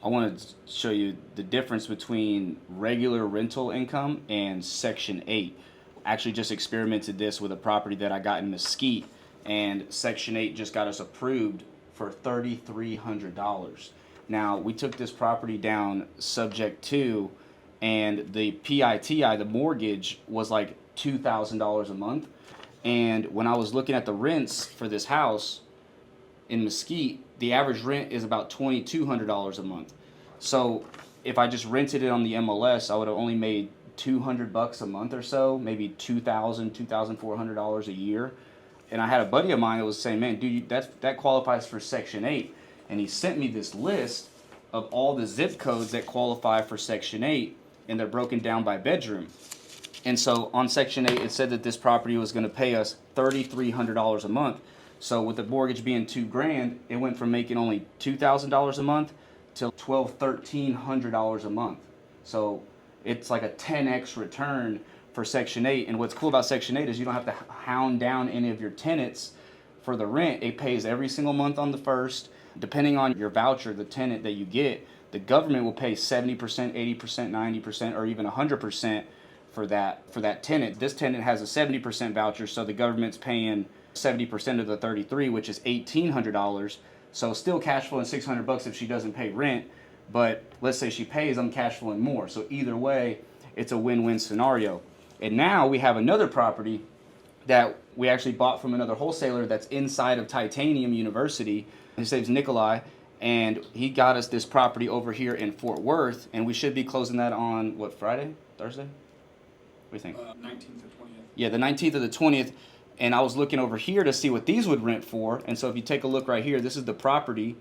I want to show you the difference between regular rental income and Section 8. Actually just experimented this with a property that I got in Mesquite, and Section 8 just got us approved for $3,300. Now, we took this property down subject to, and the PITI, the mortgage, was like $2,000 a month. And when I was looking at the rents for this house in Mesquite, the average rent is about $2,200 a month. So if I just rented it on the MLS, I would have only made $200 a month or so, maybe $2,000, $2,400 a year. And I had a buddy of mine that was saying, man, dude, that qualifies for Section 8. And he sent me this list of all the zip codes that qualify for Section 8, and they're broken down by bedroom. And so on Section 8, it said that this property was going to pay us $3,300 a month. So with the mortgage being $2,000, it went from making only $2,000 a month to $1,300 a month. So it's like a 10x return for Section 8. And what's cool about Section 8 is you don't have to hound down any of your tenants for the rent. It pays every single month on the first. Depending on your voucher, the tenant that you get, the government will pay 70%, 80%, 90%, or even 100% for that tenant. This tenant has a 70% voucher, so the government's paying 70% of the 33, which is $1,800. So still cash flowing $600 if she doesn't pay rent, but let's say she pays, I'm cash flowing more. So either way, it's a win-win scenario. And now we have another property that we actually bought from another wholesaler that's inside of Titanium University. His name's Nikolai, and he got us this property over here in Fort Worth, and we should be closing that on, what, Friday? Thursday? What do you think? 19th or 20th. Yeah, the 19th or the 20th. And I was looking over here to see what these would rent for. And so if you take a look right here, this is the property.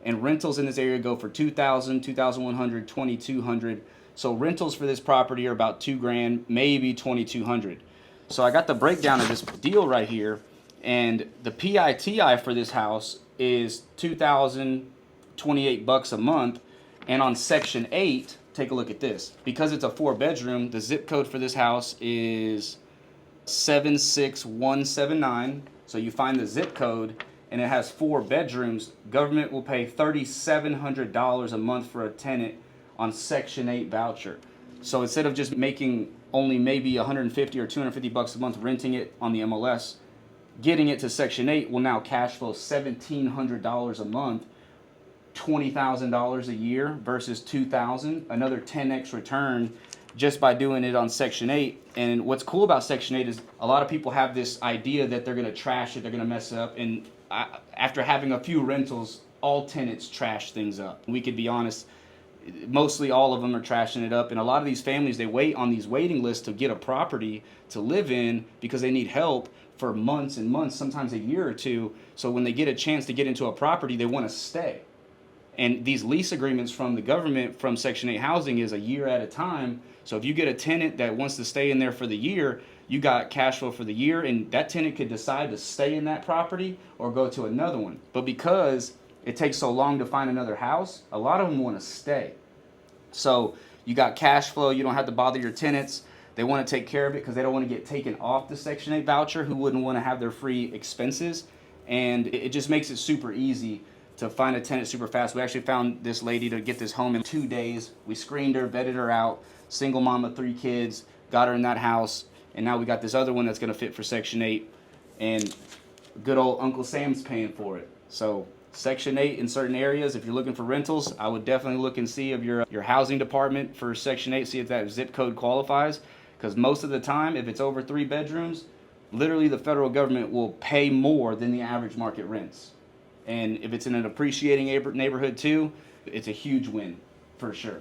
And rentals in this area go for $2,000, $2,100, $2,200. So rentals for this property are about $2,000, maybe $2,200. So I got the breakdown of this deal right here. And the PITI for this house is $2,028 a month. And on Section 8, take a look at this. Because it's a 4-bedroom, the zip code for this house is 76179. So you find the zip code, and it has 4 bedrooms. Government will pay $3,700 a month for a tenant on Section 8 voucher. So instead of just making only maybe $150 or $250 a month renting it on the MLS, getting it to Section 8 will now cash flow $1,700 a month, $20,000 a year versus $2,000, another 10x return just by doing it on Section 8. And what's cool about Section 8 is a lot of people have this idea that they're going to trash it, they're going to mess it up. And after having a few rentals, all tenants trash things up. We could be honest, mostly all of them are trashing it up. And a lot of these families, they wait on these waiting lists to get a property to live in because they need help for months and months, sometimes a year or two. So when they get a chance to get into a property, they want to stay. And these lease agreements from the government from Section 8 housing is a year at a time. So if you get a tenant that wants to stay in there for the year, you got cash flow for the year, and that tenant could decide to stay in that property or go to another one. But because it takes so long to find another house, a lot of them want to stay. So you got cash flow, you don't have to bother your tenants. They want to take care of it because they don't want to get taken off the Section 8 voucher, who wouldn't want to have their free expenses. And it just makes it super easy to find a tenant super fast. We actually found this lady to get this home in 2 days. We screened her, vetted her out, single mama, 3 kids, got her in that house, and now we got this other one that's going to fit for Section 8, and good old Uncle Sam's paying for it. So Section 8 in certain areas, if you're looking for rentals, I would definitely look and see if your housing department for Section 8, see if that zip code qualifies, because most of the time, if it's over 3 bedrooms, literally the federal government will pay more than the average market rents. And if it's in an appreciating neighborhood too, it's a huge win for sure.